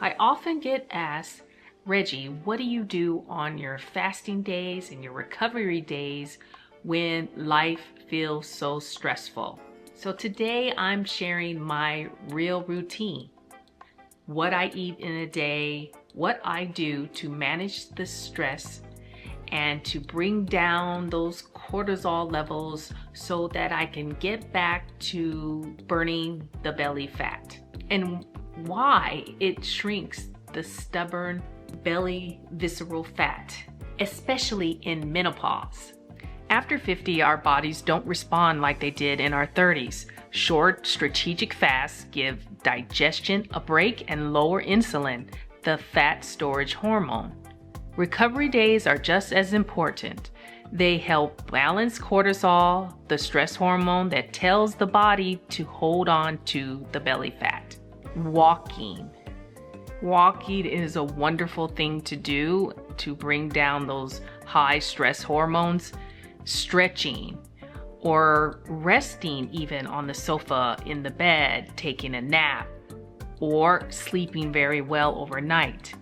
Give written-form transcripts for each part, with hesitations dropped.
I often get asked, Reggie, what do you do on your fasting days and your recovery days when life feels so stressful? So today I'm sharing my real routine, what I eat in a day, what I do to manage the stress and to bring down those cortisol levels so that I can get back to burning the belly fat, and why it shrinks the stubborn belly visceral fat, especially in menopause. After 50, our bodies don't respond like they did in our 30s. Short, strategic fasts give digestion a break and lower insulin, the fat storage hormone. Recovery days are just as important. They help balance cortisol, the stress hormone that tells the body to hold on to the belly fat. Walking. Walking is a wonderful thing to do to bring down those high stress hormones. Stretching or resting even on the sofa, in the bed, taking a nap, or sleeping very well overnight.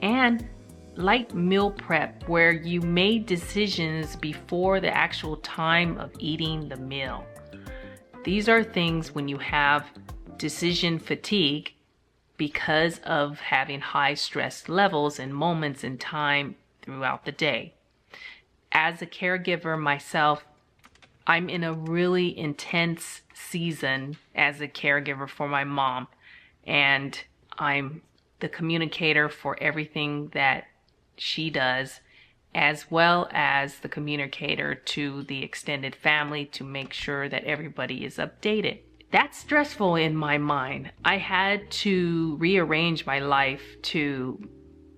And light meal prep, where you made decisions before the actual time of eating the meal. These are things when you have decision fatigue because of having high stress levels and moments in time throughout the day. As a caregiver myself, I'm in a really intense season as a caregiver for my mom, and I'm the communicator for everything that she does, as well as the communicator to the extended family to make sure that everybody is updated. That's stressful in my mind. I had to rearrange my life to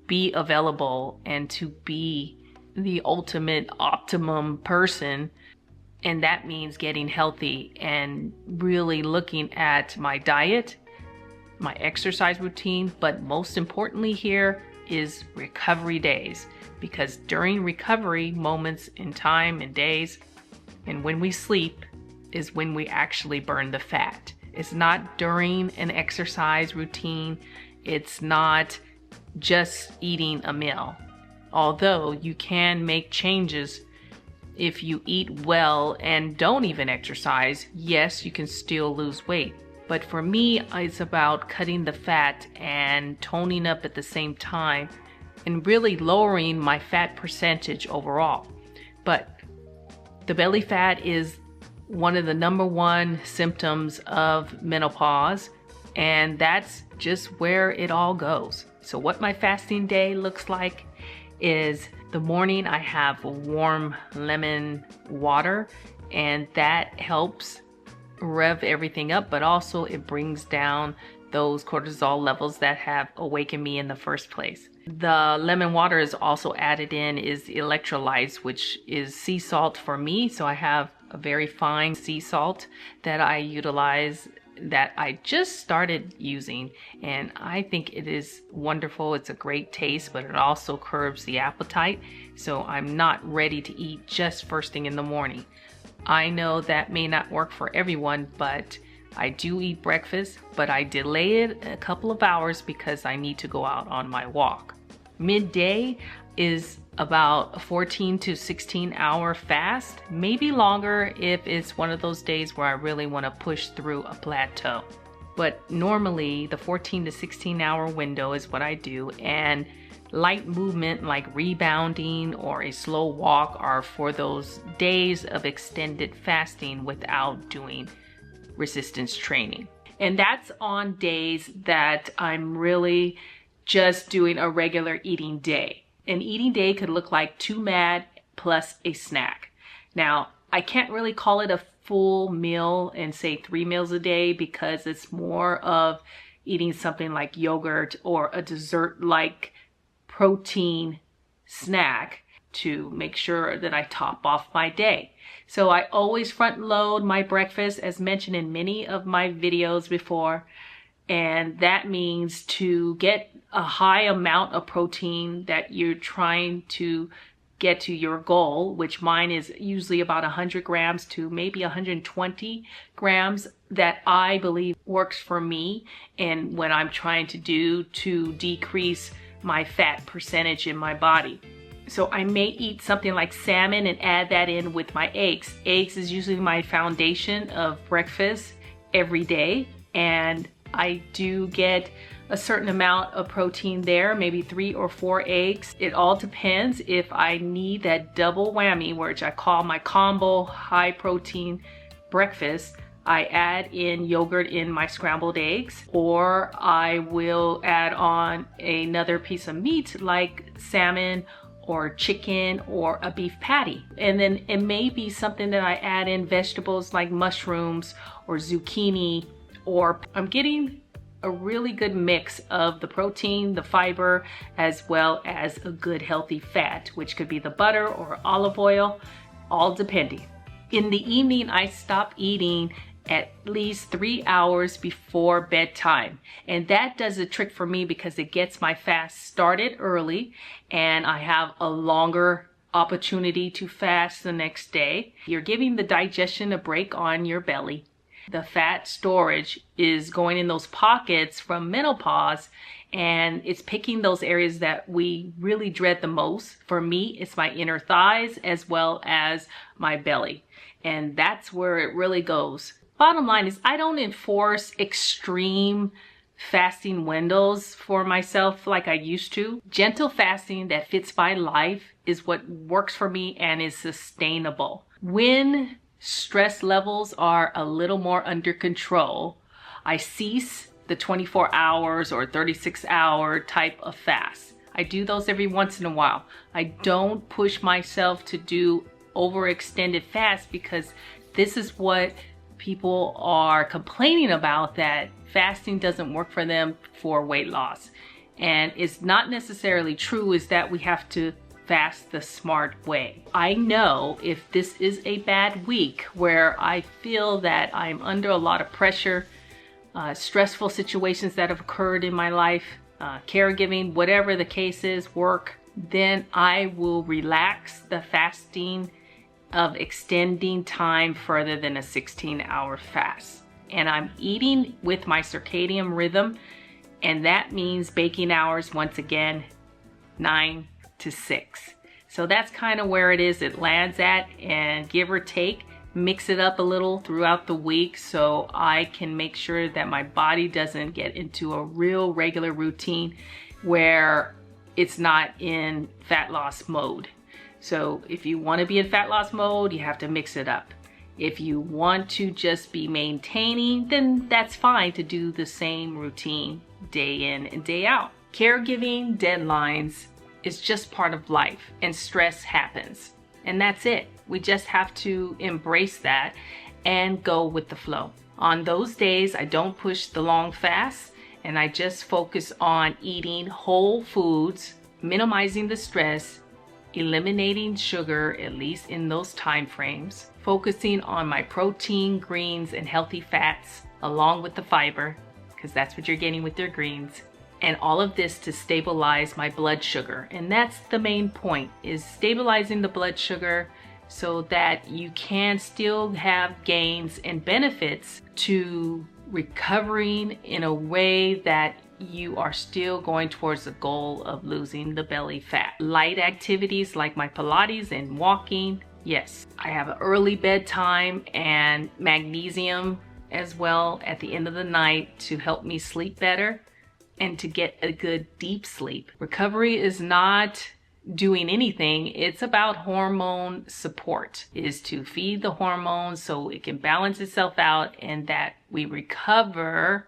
be available and to be the ultimate optimum person. And that means getting healthy and really looking at my diet, my exercise routine, but most importantly here is recovery days, because during recovery moments in time and days and when we sleep is when we actually burn the fat. It's not during an exercise routine. It's not just eating a meal. Although you can make changes if you eat well and don't even exercise, yes, you can still lose weight. But for me, it's about cutting the fat and toning up at the same time and really lowering my fat percentage overall. But the belly fat is one of the number one symptoms of menopause, and that's just where it all goes. So what my fasting day looks like is the morning I have warm lemon water, and that helps rev everything up, but also it brings down those cortisol levels that have awakened me in the first place. The lemon water is also added in is electrolytes, which is sea salt for me. So I have a very fine sea salt that I utilize, that I just started using, and I think it is wonderful. It's a great taste, but it also curbs the appetite. So I'm not ready to eat just first thing in the morning. I know that may not work for everyone, but I do eat breakfast, but I delay it a couple of hours because I need to go out on my walk. Midday is about a 14 to 16 hour fast, maybe longer if it's one of those days where I really want to push through a plateau. But normally the 14 to 16 hour window is what I do, and light movement like rebounding or a slow walk are for those days of extended fasting without doing resistance training. And that's on days that I'm really just doing a regular eating day. An eating day could look like 2 MAD plus a snack. Now, I can't really call it a full meal and say 3 meals a day, because it's more of eating something like yogurt or a dessert-like protein snack to make sure that I top off my day. So I always front load my breakfast, as mentioned in many of my videos before. And that means to get a high amount of protein that you're trying to get to your goal, which mine is usually about 100 grams to maybe 120 grams, that I believe works for me and what I'm trying to do to decrease my fat percentage in my body. So I may eat something like salmon and add that in with my eggs. Eggs is usually my foundation of breakfast every day, and I do get a certain amount of protein there, maybe 3 or 4 eggs. It all depends if I need that double whammy, which I call my combo high protein breakfast. I add in yogurt in my scrambled eggs, or I will add on another piece of meat like salmon or chicken or a beef patty. And then it may be something that I add in vegetables like mushrooms or zucchini, or I'm getting a really good mix of the protein, the fiber, as well as a good healthy fat, which could be the butter or olive oil, all depending. In the evening, I stop eating at least 3 hours before bedtime. And that does a trick for me because it gets my fast started early and I have a longer opportunity to fast the next day. You're giving the digestion a break on your belly. The fat storage is going in those pockets from menopause, and it's picking those areas that we really dread the most. For me, it's my inner thighs as well as my belly. And that's where it really goes. Bottom line is I don't enforce extreme fasting windows for myself like I used to. Gentle fasting that fits my life is what works for me and is sustainable. When stress levels are a little more under control, I cease the 24 hours or 36-hour type of fast. I do those every once in a while. I don't push myself to do overextended fast because this is what people are complaining about, that fasting doesn't work for them for weight loss. And it's not necessarily true, is that we have to fast the smart way. I know if this is a bad week where I feel that I'm under a lot of pressure, stressful situations that have occurred in my life, caregiving, whatever the case is, work, then I will relax the fasting of extending time further than a 16-hour fast. And I'm eating with my circadian rhythm, and that means baking hours, once again, 9 to 6. So that's kind of where it lands at, and give or take, mix it up a little throughout the week so I can make sure that my body doesn't get into a real regular routine where it's not in fat loss mode. So if you want to be in fat loss mode, you have to mix it up. If you want to just be maintaining, then that's fine to do the same routine day in and day out. Caregiving deadlines is just part of life, and stress happens. And that's it. We just have to embrace that and go with the flow. On those days, I don't push the long fast, and I just focus on eating whole foods, minimizing the stress, eliminating sugar, at least in those time frames, focusing on my protein, greens, and healthy fats, along with the fiber, because that's what you're getting with your greens. And all of this to stabilize my blood sugar. And that's the main point, is stabilizing the blood sugar so that you can still have gains and benefits to recovering in a way that you are still going towards the goal of losing the belly fat. Light activities like my Pilates and walking, yes. I have an early bedtime and magnesium as well at the end of the night to help me sleep better and to get a good deep sleep. Recovery is not doing anything. It's about hormone support. It is to feed the hormones so it can balance itself out, and that we recover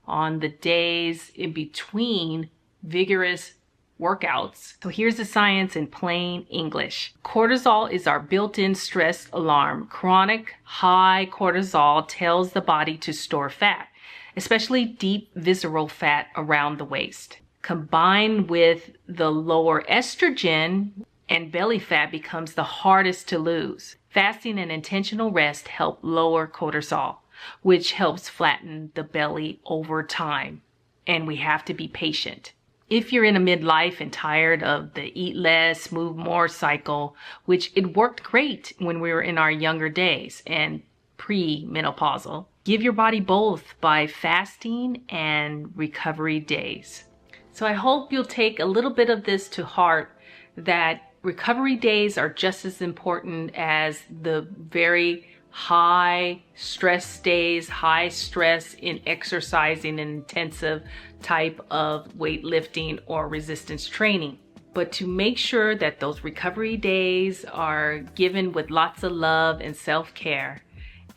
on the days in between vigorous workouts. So here's the science in plain English. Cortisol is our built-in stress alarm. Chronic high cortisol tells the body to store fat, especially deep visceral fat around the waist. Combined with the lower estrogen, and belly fat becomes the hardest to lose. Fasting and intentional rest help lower cortisol, which helps flatten the belly over time. And we have to be patient. If you're in a midlife and tired of the eat less, move more cycle, which it worked great when we were in our younger days and pre-menopausal, give your body both by fasting and recovery days. So I hope you'll take a little bit of this to heart, that recovery days are just as important as the very high stress days, high stress in exercising and intensive type of weightlifting or resistance training. But to make sure that those recovery days are given with lots of love and self-care,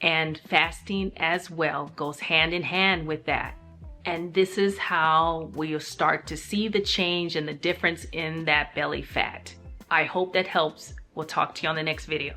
and fasting as well goes hand in hand with that. And this is how we'll start to see the change and the difference in that belly fat. I hope that helps. We'll talk to you on the next video.